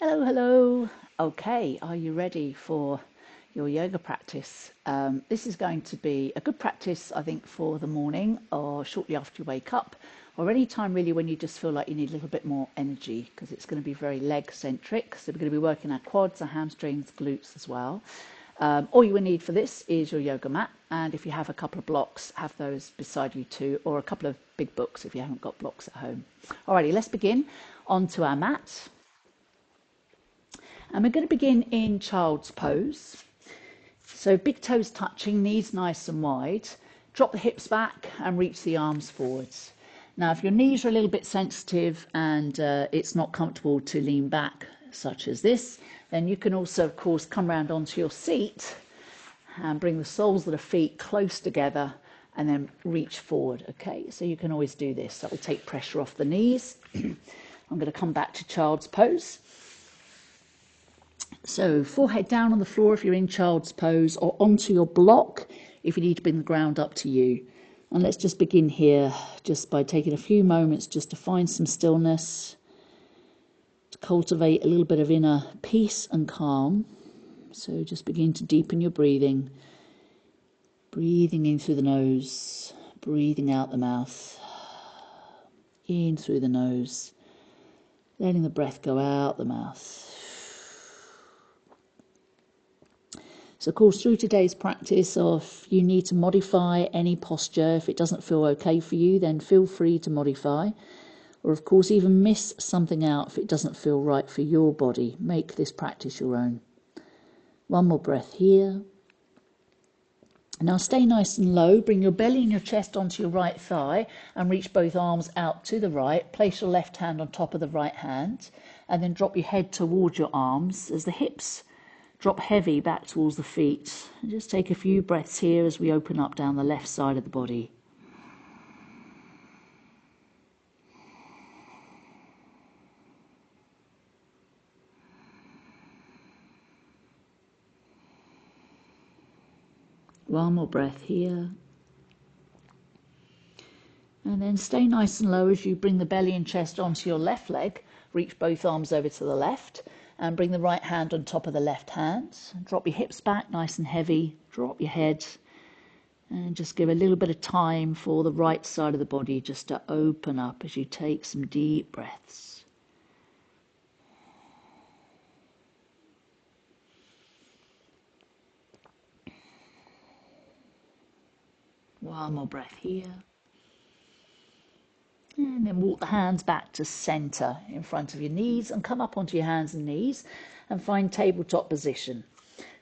Hello, hello. Okay, are you ready for your yoga practice? This is going to be a good practice, I think, for the morning or shortly after you wake up, or any time really when you just feel like you need a little bit more energy, because it's going to be very leg centric. So we're going to be working our quads, our hamstrings, glutes as well. All you will need for this is your yoga mat, and if you have a couple of blocks, have those beside you too, or a couple of big books if you haven't got blocks at home. Alrighty, let's begin. Onto our mat. And we're going to begin in child's pose. So big toes touching, knees nice and wide. Drop the hips back and reach the arms forwards. Now, if your knees are a little bit sensitive and it's not comfortable to lean back, such as this, then you can also, of course, come round onto your seat and bring the soles of the feet close together and then reach forward. Okay, so you can always do this. That will take pressure off the knees. I'm going to come back to child's pose. So forehead down on the floor if you're in child's pose, or onto your block if you need to bring the ground up to you. And let's just begin here just by taking a few moments just to find some stillness, to cultivate a little bit of inner peace and calm. So just begin to deepen your breathing. Breathing in through the nose, breathing out the mouth. In through the nose, letting the breath go out the mouth. So of course, through today's practice, if you need to modify any posture, if it doesn't feel okay for you, then feel free to modify. Or of course, even miss something out if it doesn't feel right for your body. Make this practice your own. One more breath here. Now stay nice and low. Bring your belly and your chest onto your right thigh and reach both arms out to the right. Place your left hand on top of the right hand and then drop your head towards your arms as the hips drop heavy back towards the feet. And just take a few breaths here as we open up down the left side of the body. One more breath here. And then stay nice and low as you bring the belly and chest onto your left leg. Reach both arms over to the left and bring the right hand on top of the left hand. Drop your hips back nice and heavy. Drop your head and just give a little bit of time for the right side of the body just to open up as you take some deep breaths. One more breath here. And then walk the hands back to center in front of your knees and come up onto your hands and knees and find tabletop position.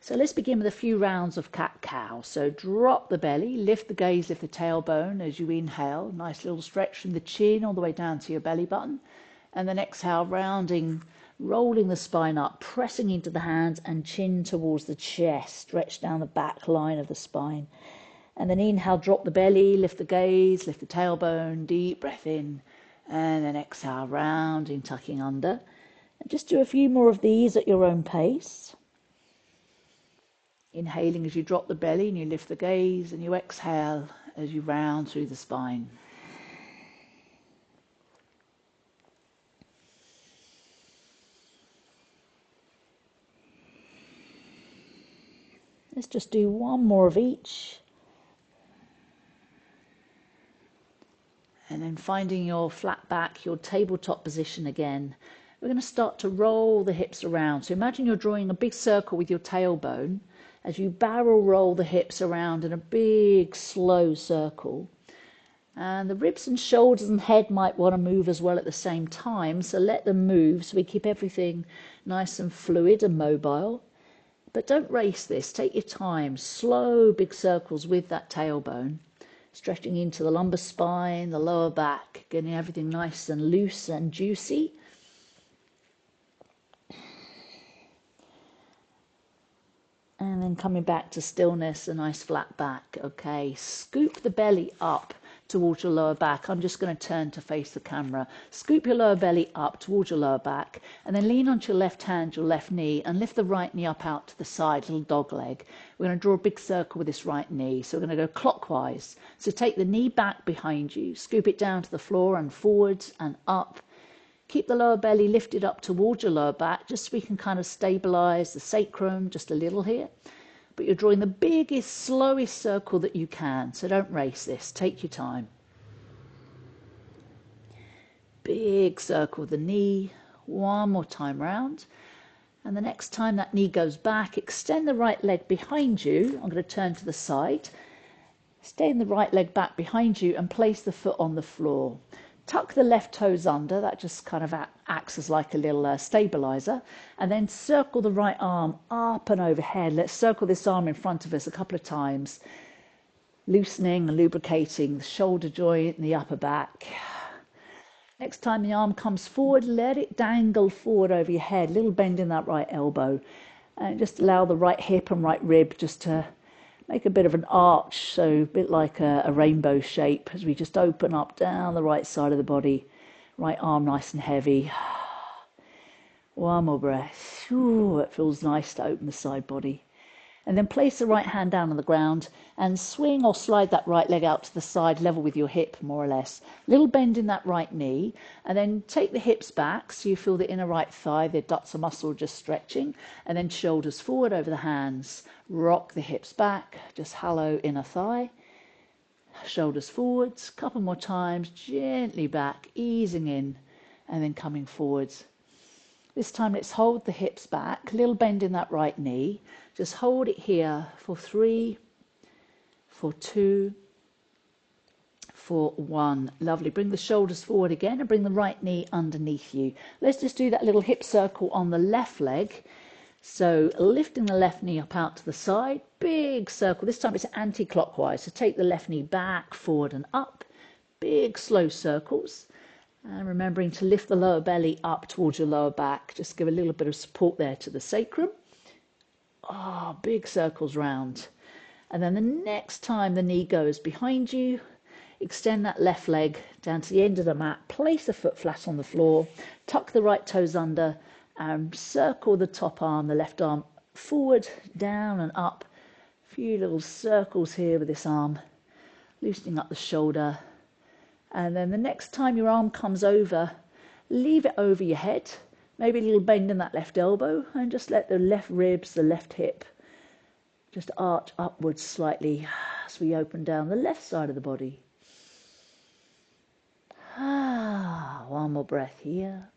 So let's begin with a few rounds of cat-cow. So drop the belly, lift the gaze, lift the tailbone as you inhale. Nice little stretch from the chin all the way down to your belly button. And then exhale, rounding, rolling the spine up, pressing into the hands and chin towards the chest. Stretch down the back line of the spine. And then inhale, drop the belly, lift the gaze, lift the tailbone, deep breath in. And then exhale, rounding, tucking under. And just do a few more of these at your own pace. Inhaling as you drop the belly and you lift the gaze, and you exhale as you round through the spine. Let's just do one more of each. And then finding your flat back, your tabletop position again. We're going to start to roll the hips around. So imagine you're drawing a big circle with your tailbone as you barrel roll the hips around in a big, slow circle. And the ribs and shoulders and head might want to move as well at the same time. So let them move so we keep everything nice and fluid and mobile. But don't race this. Take your time. Slow, big circles with that tailbone. Stretching into the lumbar spine, the lower back, getting everything nice and loose and juicy. And then coming back to stillness, a nice flat back. Okay, scoop the belly up towards your lower back. I'm just going to turn to face the camera. Scoop your lower belly up towards your lower back and then lean onto your left hand, your left knee, and lift the right knee up out to the side, little dog leg. We're going to draw a big circle with this right knee. So we're going to go clockwise. So take the knee back behind you, scoop it down to the floor and forwards and up. Keep the lower belly lifted up towards your lower back, just so we can kind of stabilize the sacrum just a little here. But you're drawing the biggest, slowest circle that you can, so don't race this. Take your time. Big circle of the knee. One more time round. And the next time that knee goes back, extend the right leg behind you. I'm going to turn to the side. Extend the right leg back behind you and place the foot on the floor. Tuck the left toes under. That just kind of acts as like a little stabilizer. And then circle the right arm up and overhead. Let's circle this arm in front of us a couple of times. Loosening and lubricating the shoulder joint and the upper back. Next time the arm comes forward, let it dangle forward over your head. Little bend in that right elbow. And just allow the right hip and right rib just to make a bit of an arch, so a bit like a rainbow shape as we just open up down the right side of the body. Right arm nice and heavy. One more breath. Ooh, it feels nice to open the side body. And then place the right hand down on the ground and swing or slide that right leg out to the side, level with your hip, more or less. Little bend in that right knee, and then take the hips back so you feel the inner right thigh, the adductor muscle just stretching, and then shoulders forward over the hands. Rock the hips back, just hollow inner thigh. Shoulders forwards, couple more times, gently back, easing in, and then coming forwards. This time let's hold the hips back, little bend in that right knee. Just hold it here for 3, for 2, for 1. Lovely. Bring the shoulders forward again and bring the right knee underneath you. Let's just do that little hip circle on the left leg. So lifting the left knee up out to the side, big circle. This time it's anti-clockwise. So take the left knee back, forward and up. Big slow circles. And remembering to lift the lower belly up towards your lower back. Just give a little bit of support there to the sacrum. Ah, big circles round. And then the next time the knee goes behind you, extend that left leg down to the end of the mat. Place the foot flat on the floor. Tuck the right toes under and circle the top arm, the left arm, forward, down and up. A few little circles here with this arm. Loosening up the shoulder. And then the next time your arm comes over, leave it over your head. Maybe a little bend in that left elbow and just let the left ribs, the left hip, just arch upwards slightly as we open down the left side of the body. One more breath here.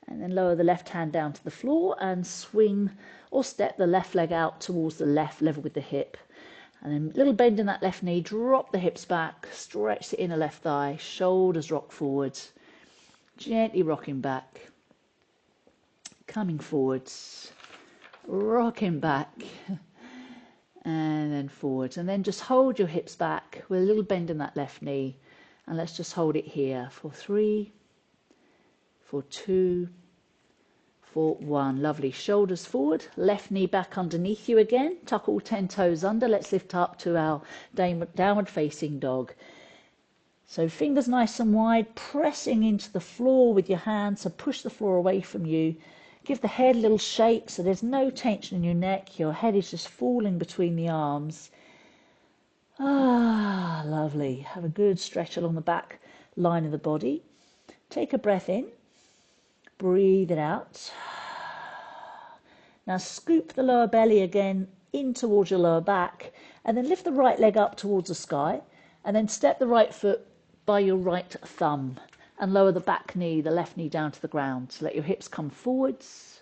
And then lower the left hand down to the floor and swing or step the left leg out towards the left, level with the hip. And then a little bend in that left knee, drop the hips back, stretch the inner left thigh, shoulders rock forwards, gently rocking back, coming forwards, rocking back, and then forwards. And then just hold your hips back with a little bend in that left knee. And let's just hold it here for 3, for 2, for 1. Lovely. Shoulders forward, left knee back underneath you again. Tuck all 10 toes under. Let's lift up to our downward facing dog. So fingers nice and wide, pressing into the floor with your hands. So push the floor away from you. Give the head a little shake so there's no tension in your neck. Your head is just falling between the arms. Ah, lovely. Have a good stretch along the back line of the body. Take a breath in. Breathe it out. Now scoop the lower belly again in towards your lower back and then lift the right leg up towards the sky and then step the right foot by your right thumb and lower the back knee, the left knee down to the ground. So let your hips come forwards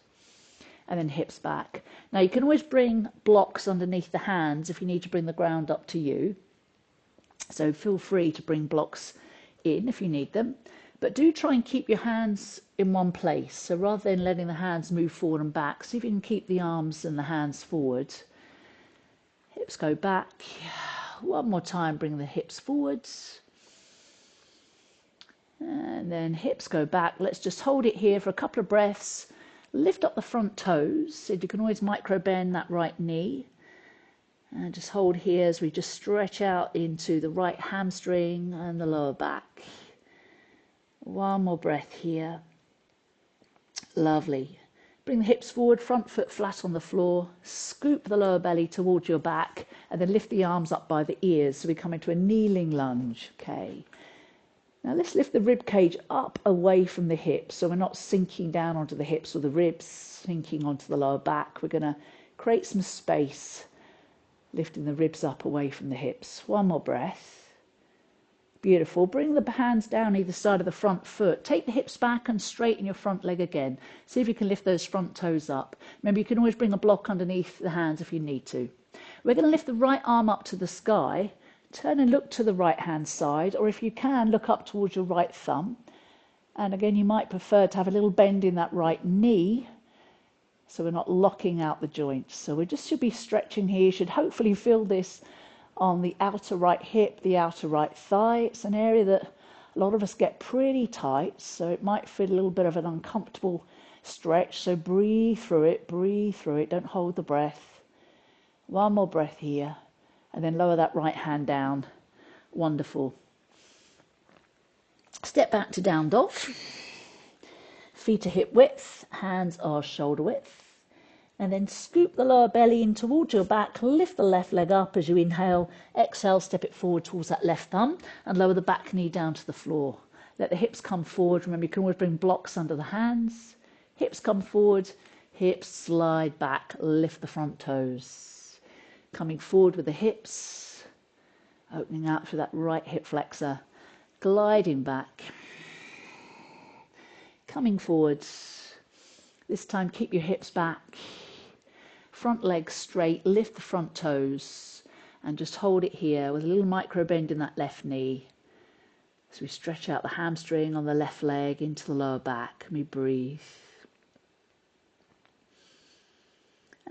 and then hips back. Now you can always bring blocks underneath the hands if you need to bring the ground up to you. So feel free to bring blocks in if you need them. But do try and keep your hands in one place. So rather than letting the hands move forward and back, see if you can keep the arms and the hands forward. Hips go back. One more time, bring the hips forwards. And then hips go back. Let's just hold it here for a couple of breaths. Lift up the front toes. So you can always micro bend that right knee. And just hold here as we just stretch out into the right hamstring and the lower back. One more breath here. Lovely. Bring the hips forward, front foot flat on the floor. Scoop the lower belly towards your back and then lift the arms up by the ears. So we come into a kneeling lunge. Okay. Now let's lift the rib cage up away from the hips, so we're not sinking down onto the hips or the ribs, sinking onto the lower back. We're going to create some space, lifting the ribs up away from the hips. One more breath. Beautiful. Bring the hands down either side of the front foot. Take the hips back and straighten your front leg again. See if you can lift those front toes up. Remember, you can always bring a block underneath the hands if you need to. We're going to lift the right arm up to the sky. Turn and look to the right hand side, or if you can, look up towards your right thumb. And again, you might prefer to have a little bend in that right knee, so we're not locking out the joints. So we just should be stretching here. You should hopefully feel this on the outer right hip, the outer right thigh. It's an area that a lot of us get pretty tight, so it might feel a little bit of an uncomfortable stretch. So breathe through it, don't hold the breath. One more breath here. And then lower that right hand down. Wonderful. Step back to down dog. Feet are hip width, hands are shoulder width. And then scoop the lower belly in towards your back. Lift the left leg up as you inhale. Exhale, step it forward towards that left thumb and lower the back knee down to the floor. Let the hips come forward. Remember, you can always bring blocks under the hands. Hips come forward, hips slide back. Lift the front toes. Coming forward with the hips, opening out through that right hip flexor, gliding back, coming forwards. This time keep your hips back, front leg straight, lift the front toes, and just hold it here with a little micro bend in that left knee. So we stretch out the hamstring on the left leg into the lower back, and we breathe.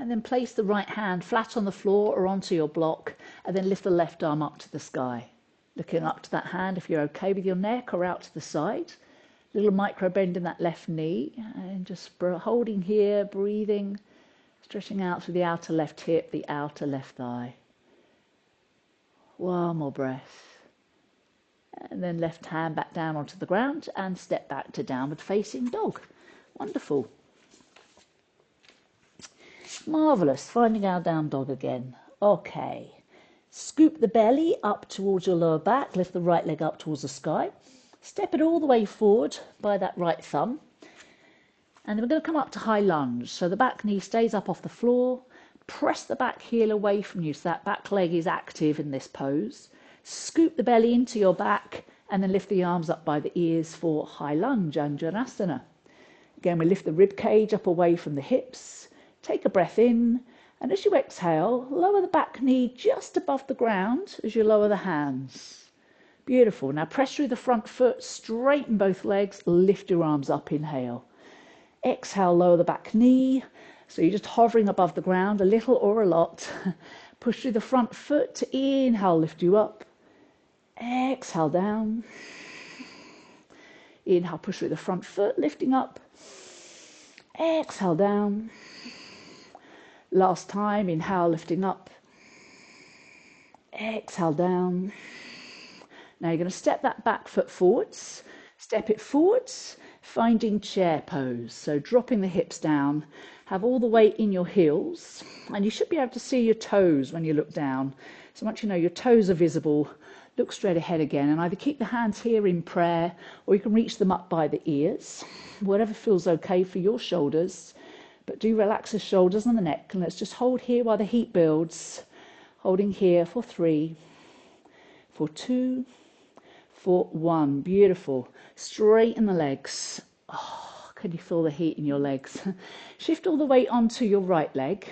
And then place the right hand flat on the floor or onto your block, and then lift the left arm up to the sky. Looking up to that hand if you're okay with your neck, or out to the side. Little micro bend in that left knee, and just holding here, breathing, stretching out through the outer left hip, the outer left thigh. One more breath. And then left hand back down onto the ground and step back to downward facing dog. Wonderful. Marvellous. Finding our down dog again. Okay. Scoop the belly up towards your lower back. Lift the right leg up towards the sky. Step it all the way forward by that right thumb. And then we're going to come up to high lunge. So the back knee stays up off the floor. Press the back heel away from you so that back leg is active in this pose. Scoop the belly into your back and then lift the arms up by the ears for high lunge, Anjanasana. Again, we lift the rib cage up away from the hips. Take a breath in, and as you exhale, lower the back knee just above the ground as you lower the hands. Beautiful. Now press through the front foot, straighten both legs, lift your arms up, inhale. Exhale, lower the back knee. So you're just hovering above the ground, a little or a lot. Push through the front foot to inhale, lift you up. Exhale, down. Inhale, push through the front foot, lifting up. Exhale, down. Last time, inhale, lifting up. Exhale, down. Now you're going to step that back foot forwards. Step it forwards, finding chair pose. So dropping the hips down, have all the weight in your heels, and you should be able to see your toes when you look down. So once you know your toes are visible, look straight ahead again, and either keep the hands here in prayer, or you can reach them up by the ears, whatever feels okay for your shoulders. But do relax the shoulders and the neck, and let's just hold here while the heat builds. Holding here for 3, for 2, for 1. Beautiful. Straighten the legs. Oh, can you feel the heat in your legs? Shift all the weight onto your right leg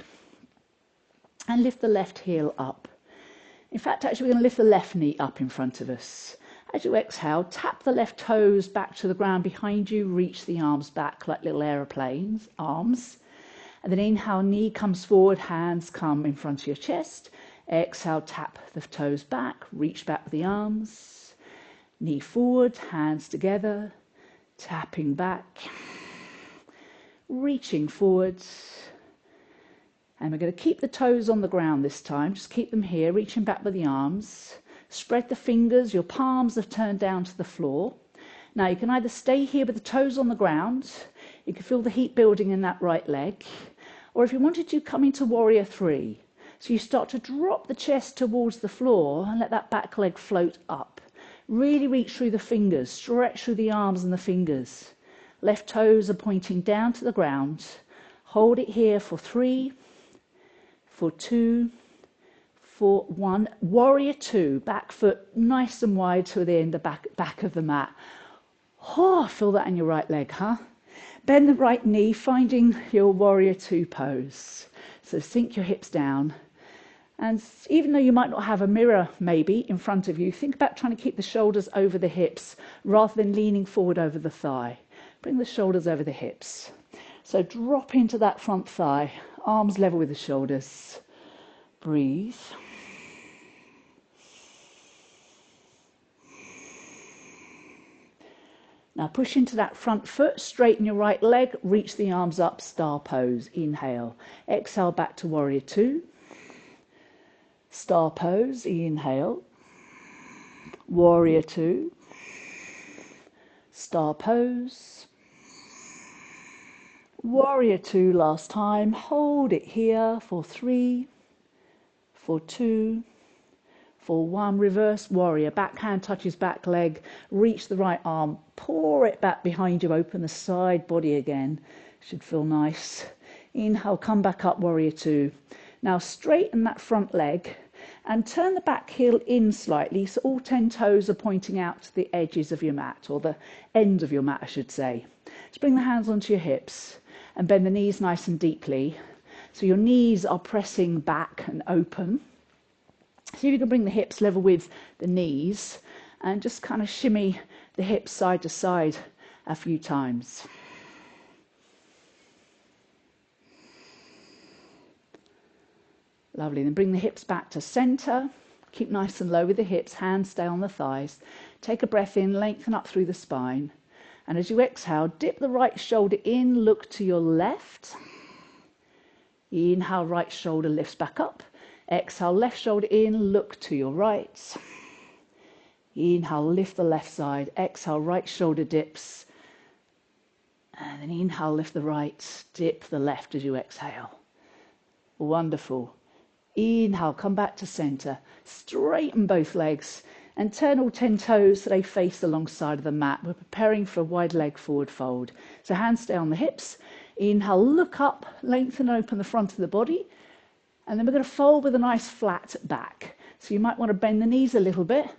and lift the left heel up. In fact, actually, we're going to lift the left knee up in front of us. As you exhale, tap the left toes back to the ground behind you. Reach the arms back like little aeroplanes, arms. And then inhale, knee comes forward, hands come in front of your chest. Exhale, tap the toes back, reach back with the arms. Knee forward, hands together, tapping back, reaching forwards. And we're going to keep the toes on the ground this time. Just keep them here, reaching back with the arms. Spread the fingers, your palms have turned down to the floor. Now you can either stay here with the toes on the ground, you can feel the heat building in that right leg, or if you wanted to, come into warrior 3. So you start to drop the chest towards the floor and let that back leg float up. Really reach through the fingers, stretch through the arms and the fingers. Left toes are pointing down to the ground. Hold it here for 3, for 2, for 1. Warrior 2, back foot nice and wide to the end, the back of the mat. Oh, feel that in your right leg, huh? Bend the right knee, finding your warrior 2 pose. So sink your hips down. And even though you might not have a mirror maybe in front of you, think about trying to keep the shoulders over the hips rather than leaning forward over the thigh. Bring the shoulders over the hips. So drop into that front thigh, arms level with the shoulders. Breathe. Now push into that front foot, straighten your right leg, reach the arms up, star pose. Inhale. Exhale back to warrior 2. Star pose, inhale. Warrior 2. Star pose. Warrior 2 last time. Hold it here for 3, for 2, for 1. Reverse warrior. Back hand touches back leg. Reach the right arm. Pour it back behind you. Open the side body again. Should feel nice. Inhale, come back up, warrior 2. Now straighten that front leg and turn the back heel in slightly so all 10 toes are pointing out to the edges of your mat, or the end of your mat I should say. Just bring the hands onto your hips and bend the knees nice and deeply so your knees are pressing back and open. See if you can bring the hips level with the knees and just kind of shimmy the hips side to side a few times. Lovely. Then bring the hips back to center. Keep nice and low with the hips. Hands stay on the thighs. Take a breath in, lengthen up through the spine. And as you exhale, dip the right shoulder in, look to your left. Inhale, right shoulder lifts back up. Exhale, left shoulder in, look to your right. Inhale, lift the left side. Exhale, right shoulder dips. And then inhale, lift the right, dip the left as you exhale. Wonderful. Inhale, come back to center. Straighten both legs and turn all 10 toes so they face alongside of the mat. We're preparing for a wide leg forward fold. So hands stay on the hips. Inhale, look up, lengthen and open the front of the body. And then we're going to fold with a nice flat back. So you might want to bend the knees a little bit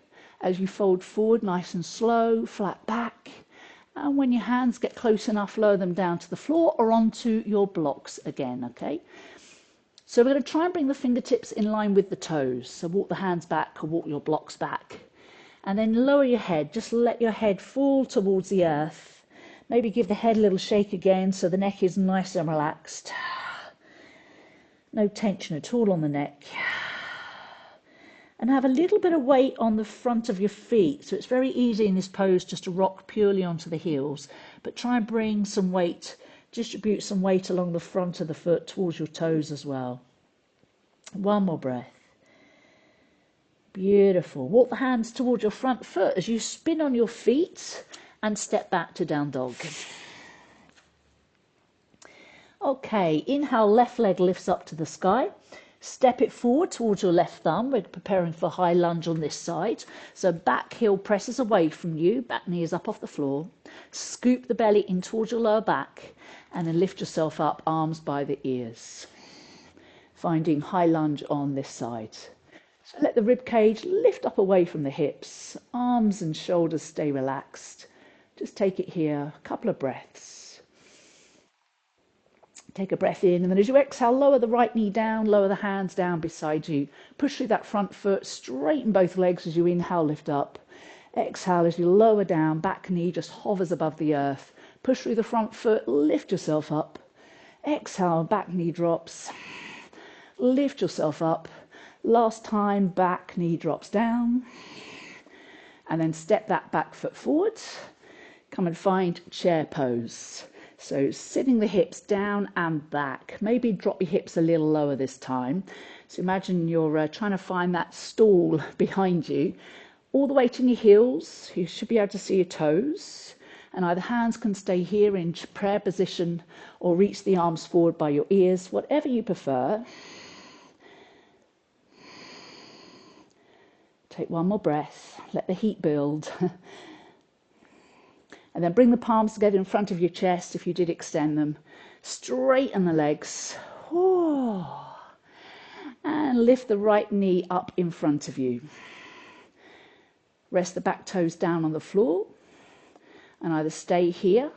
as you fold forward, nice and slow, flat back. And when your hands get close enough, lower them down to the floor or onto your blocks again, okay? So we're going to try and bring the fingertips in line with the toes. So walk the hands back or walk your blocks back. And then lower your head. Just let your head fall towards the earth. Maybe give the head a little shake again so the neck is nice and relaxed. No tension at all on the neck. And have a little bit of weight on the front of your feet. So it's very easy in this pose just to rock purely onto the heels. But try and bring some weight, distribute some weight along the front of the foot towards your toes as well. One more breath. Beautiful. Walk the hands towards your front foot as you spin on your feet and step back to down dog. Okay, inhale, left leg lifts up to the sky. Step it forward towards your left thumb. We're preparing for high lunge on this side. So back heel presses away from you. Back knee is up off the floor. Scoop the belly in towards your lower back and then lift yourself up, arms by the ears. Finding high lunge on this side. So let the rib cage lift up away from the hips. Arms and shoulders stay relaxed. Just take it here, a couple of breaths. Take a breath in, and then as you exhale, lower the right knee down, lower the hands down beside you. Push through that front foot, straighten both legs as you inhale, lift up. Exhale as you lower down, back knee just hovers above the earth. Push through the front foot, lift yourself up. Exhale, back knee drops. Lift yourself up. Last time, back knee drops down. And then step that back foot forward. Come and find chair pose. So sitting the hips down and back. Maybe drop your hips a little lower this time. So imagine you're trying to find that stall behind you. All the weight in your heels. You should be able to see your toes. And either hands can stay here in prayer position or reach the arms forward by your ears, whatever you prefer. Take one more breath, let the heat build. And then bring the palms together in front of your chest if you did extend them. Straighten the legs. And lift the right knee up in front of you. Rest the back toes down on the floor and either stay here.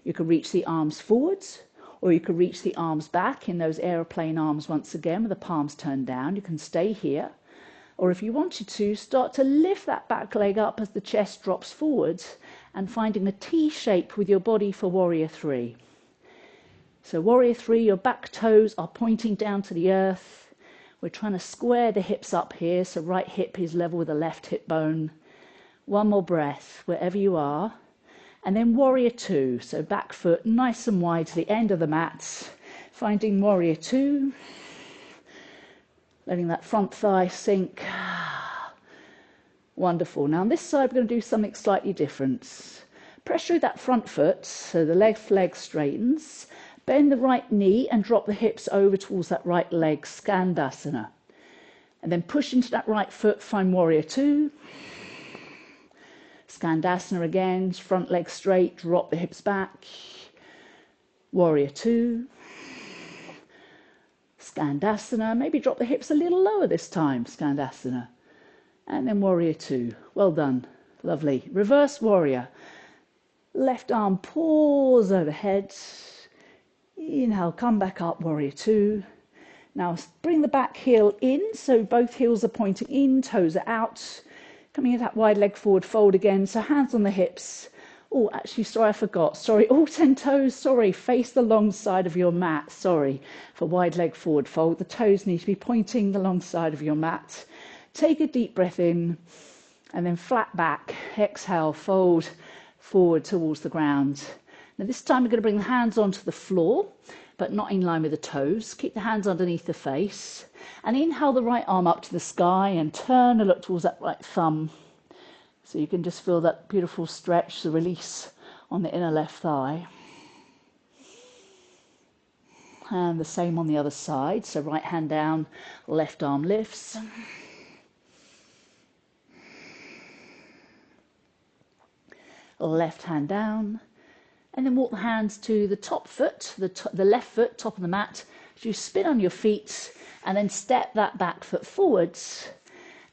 You can reach the arms forwards, or you can reach the arms back in those aeroplane arms once again with the palms turned down. You can stay here. Or if you wanted to, start to lift that back leg up as the chest drops forwards and finding a T shape with your body for warrior three. So warrior three, your back toes are pointing down to the earth. We're trying to square the hips up here, so right hip is level with the left hip bone. One more breath, wherever you are. And then warrior two, so back foot nice and wide to the end of the mat. Finding warrior two. Letting that front thigh sink. Wonderful. Now on this side, we're going to do something slightly different. Press through that front foot, so the left leg straightens. Bend the right knee and drop the hips over towards that right leg, Skandasana. And then push into that right foot, find warrior two. Skandasana again, front leg straight, drop the hips back. Warrior two. Skandasana, maybe drop the hips a little lower this time, Skandasana. And then warrior two. Well done. Lovely. Reverse warrior. Left arm pause overhead. Inhale, come back up, warrior two. Now bring the back heel in, so both heels are pointing in, toes are out. Coming into that wide leg forward fold again, so hands on the hips. Oh, actually, sorry, I forgot. Sorry, all 10 toes, sorry, face the long side of your mat. Sorry, for wide leg forward fold. The toes need to be pointing the long side of your mat. Take a deep breath in, and then flat back. Exhale, fold forward towards the ground. Now this time we're going to bring the hands onto the floor, but not in line with the toes. Keep the hands underneath the face. And inhale the right arm up to the sky and turn and look towards that right thumb. So you can just feel that beautiful stretch, the release on the inner left thigh. And the same on the other side. So right hand down, left arm lifts. Left hand down. And then walk the hands to the top foot, the left foot, top of the mat. As you spin on your feet and then step that back foot forwards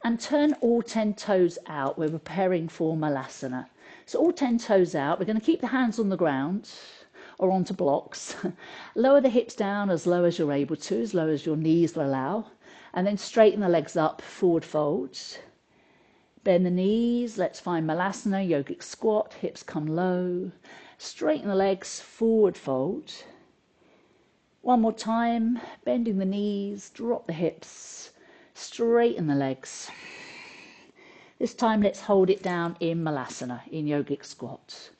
and turn all 10 toes out. We're preparing for Malasana. So all 10 toes out. We're going to keep the hands on the ground or onto blocks. Lower the hips down as low as you're able to, as low as your knees will allow. And then straighten the legs up, forward folds. Bend the knees. Let's find Malasana, yogic squat. Hips come low. Straighten the legs, forward fold. One more time, bending the knees, drop the hips, straighten the legs. This time let's hold it down in Malasana, in yogic squat.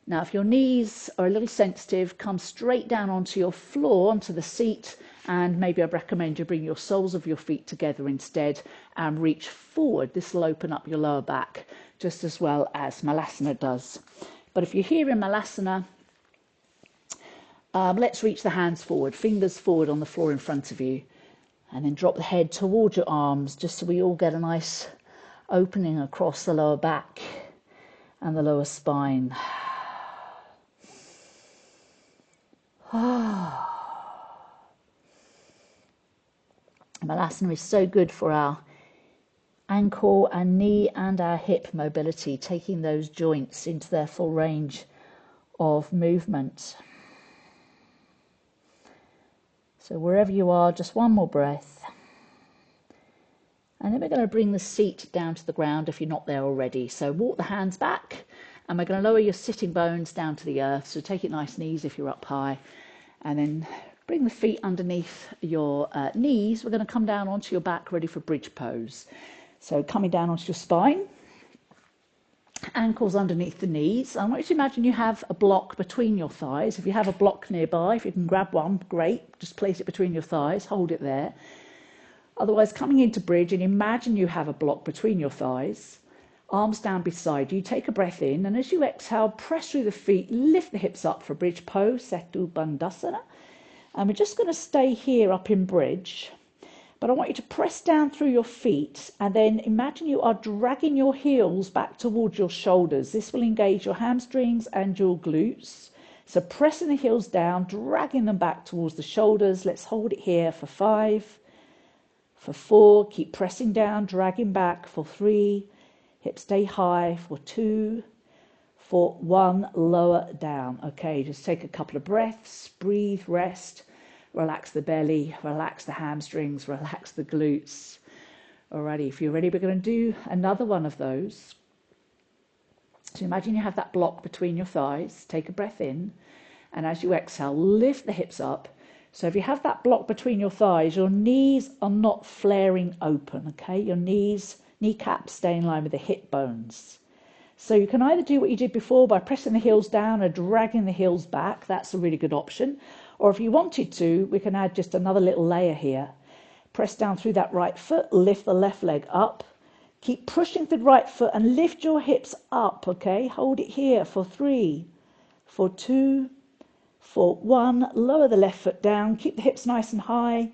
Now if your knees are a little sensitive, come straight down onto your floor, onto the seat, and maybe I'd recommend you bring your soles of your feet together instead and reach forward. This will open up your lower back just as well as Malasana does. But if you're here in Malasana, let's reach the hands forward, fingers forward on the floor in front of you. And then drop the head towards your arms, just so we all get a nice opening across the lower back and the lower spine. Malasana is so good for our ankle and knee and our hip mobility, taking those joints into their full range of movement. So wherever you are, just one more breath. And then we're going to bring the seat down to the ground if you're not there already. So walk the hands back and we're going to lower your sitting bones down to the earth. So take it nice and easy if you're up high. And then bring the feet underneath your knees. We're going to come down onto your back, ready for bridge pose. So coming down onto your spine, ankles underneath the knees. I want you to imagine you have a block between your thighs. If you have a block nearby, if you can grab one, great. Just place it between your thighs, hold it there. Otherwise, coming into bridge, and imagine you have a block between your thighs, arms down beside you. Take a breath in, and as you exhale, press through the feet, lift the hips up for bridge pose, Setu Bandhasana. And we're just going to stay here up in bridge. But I want you to press down through your feet and then imagine you are dragging your heels back towards your shoulders. This will engage your hamstrings and your glutes. So pressing the heels down, dragging them back towards the shoulders. Let's hold it here for 5, for 4. Keep pressing down, dragging back for 3. Hips stay high for 2, for 1. Lower down. Okay, just take a couple of breaths, breathe, rest. Relax the belly, relax the hamstrings, relax the glutes. Alrighty, if you're ready, we're going to do another one of those. So imagine you have that block between your thighs. Take a breath in, and as you exhale, lift the hips up. So if you have that block between your thighs, your knees are not flaring open, okay? Your kneecaps stay in line with the hip bones. So you can either do what you did before by pressing the heels down or dragging the heels back. That's a really good option. Or if you wanted to, we can add just another little layer here. Press down through that right foot, lift the left leg up. Keep pushing the right foot and lift your hips up, okay? Hold it here for 3, for 2, for 1. Lower the left foot down. Keep the hips nice and high.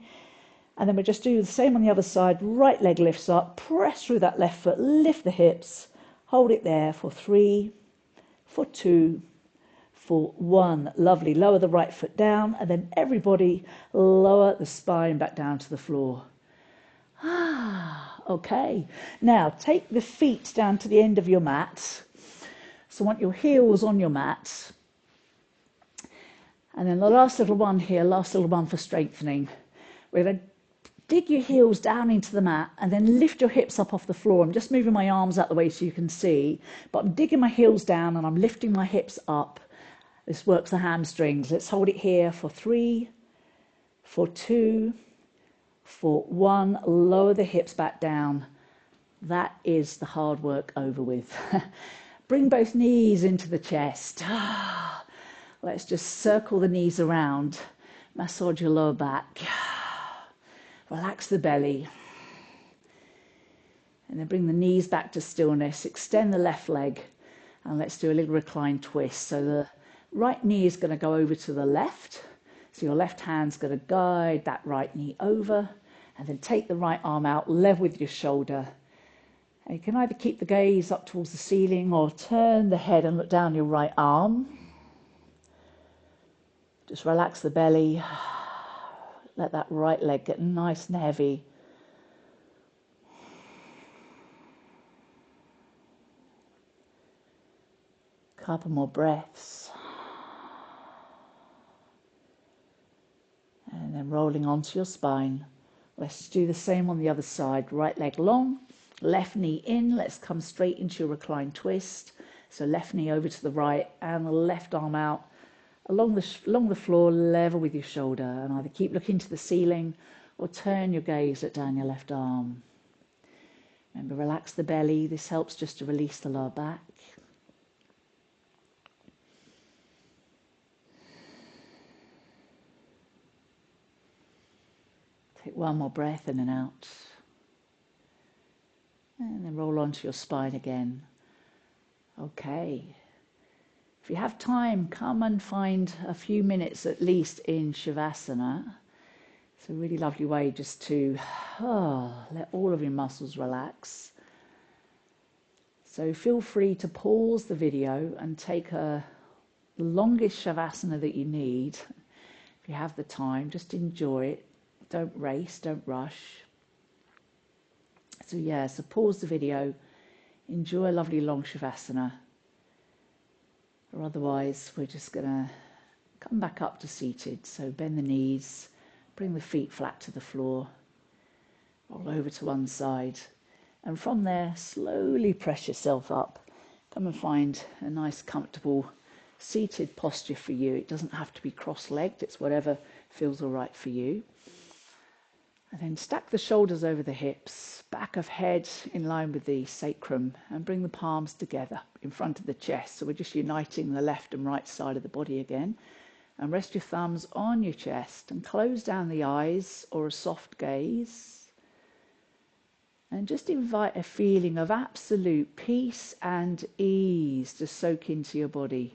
And then we'll just do the same on the other side. Right leg lifts up. Press through that left foot. Lift the hips. Hold it there for 3, for 2, for 1. Lovely. Lower the right foot down, and then everybody lower the spine back down to the floor. Okay. Now take the feet down to the end of your mat. So I want your heels on your mat. And then the last little one here, last little one for strengthening. We're going to dig your heels down into the mat and then lift your hips up off the floor. I'm just moving my arms out the way so you can see, but I'm digging my heels down and I'm lifting my hips up. This works the hamstrings. Let's hold it here for 3, for 2, for 1. Lower the hips back down. That is the hard work over with. Bring both knees into the chest. Let's just circle the knees around. Massage your lower back. Relax the belly. And then bring the knees back to stillness. Extend the left leg. And let's do a little recline twist. So the right knee is going to go over to the left. So your left hand's going to guide that right knee over. And then take the right arm out, level with your shoulder. And you can either keep the gaze up towards the ceiling or turn the head and look down your right arm. Just relax the belly. Let that right leg get nice and heavy. Couple more breaths. And then rolling onto your spine. Let's do the same on the other side. Right leg long, left knee in. Let's come straight into your recline twist. So left knee over to the right and the left arm out along the floor, level with your shoulder, and either keep looking to the ceiling or turn your gaze, look down your left arm. Remember, relax the belly. This helps just to release the lower back. Take one more breath in and out. And then roll onto your spine again. Okay. If you have time, come and find a few minutes at least in Shavasana. It's a really lovely way just to let all of your muscles relax. So feel free to pause the video and take the longest Shavasana that you need. If you have the time, just enjoy it. Don't race, don't rush. So pause the video, enjoy a lovely long Shavasana. Or otherwise, we're just going to come back up to seated. So bend the knees, bring the feet flat to the floor, roll over to one side. And from there, slowly press yourself up. Come and find a nice, comfortable, seated posture for you. It doesn't have to be cross-legged. It's whatever feels all right for you. And then stack the shoulders over the hips, back of head in line with the sacrum, and bring the palms together in front of the chest. So we're just uniting the left and right side of the body again. And rest your thumbs on your chest and close down the eyes or a soft gaze. And just invite a feeling of absolute peace and ease to soak into your body.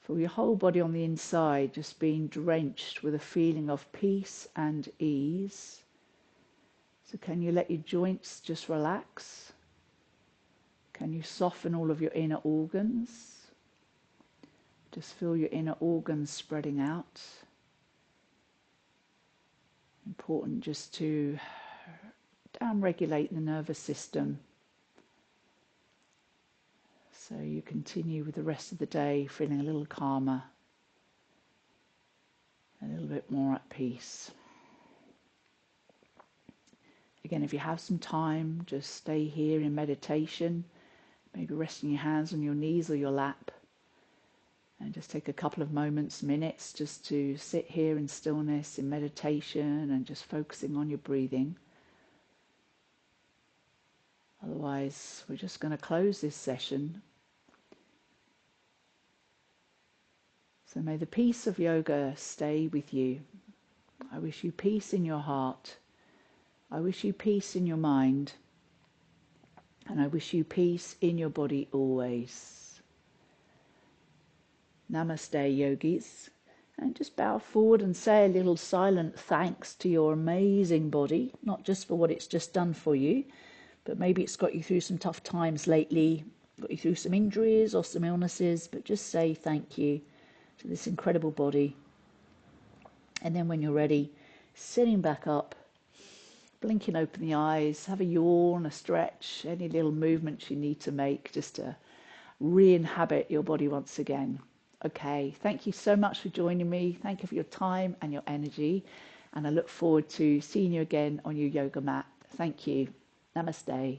Feel your whole body on the inside just being drenched with a feeling of peace and ease. So can you let your joints just relax? Can you soften all of your inner organs? Just feel your inner organs spreading out. Important just to down-regulate the nervous system. So you continue with the rest of the day feeling a little calmer, a little bit more at peace. Again, if you have some time, just stay here in meditation, maybe resting your hands on your knees or your lap, and just take a couple of moments, minutes, just to sit here in stillness, in meditation, and just focusing on your breathing. Otherwise, we're just going to close this session. So may the peace of yoga stay with you. I wish you peace in your heart. I wish you peace in your mind. And I wish you peace in your body always. Namaste, yogis. And just bow forward and say a little silent thanks to your amazing body, not just for what it's just done for you, but maybe it's got you through some tough times lately, got you through some injuries or some illnesses, but just say thank you to this incredible body. And then when you're ready, sitting back up, blinking open the eyes, have a yawn, a stretch, any little movements you need to make just to re-inhabit your body once again. Okay, thank you so much for joining me. Thank you for your time and your energy. And I look forward to seeing you again on your yoga mat. Thank you. Namaste.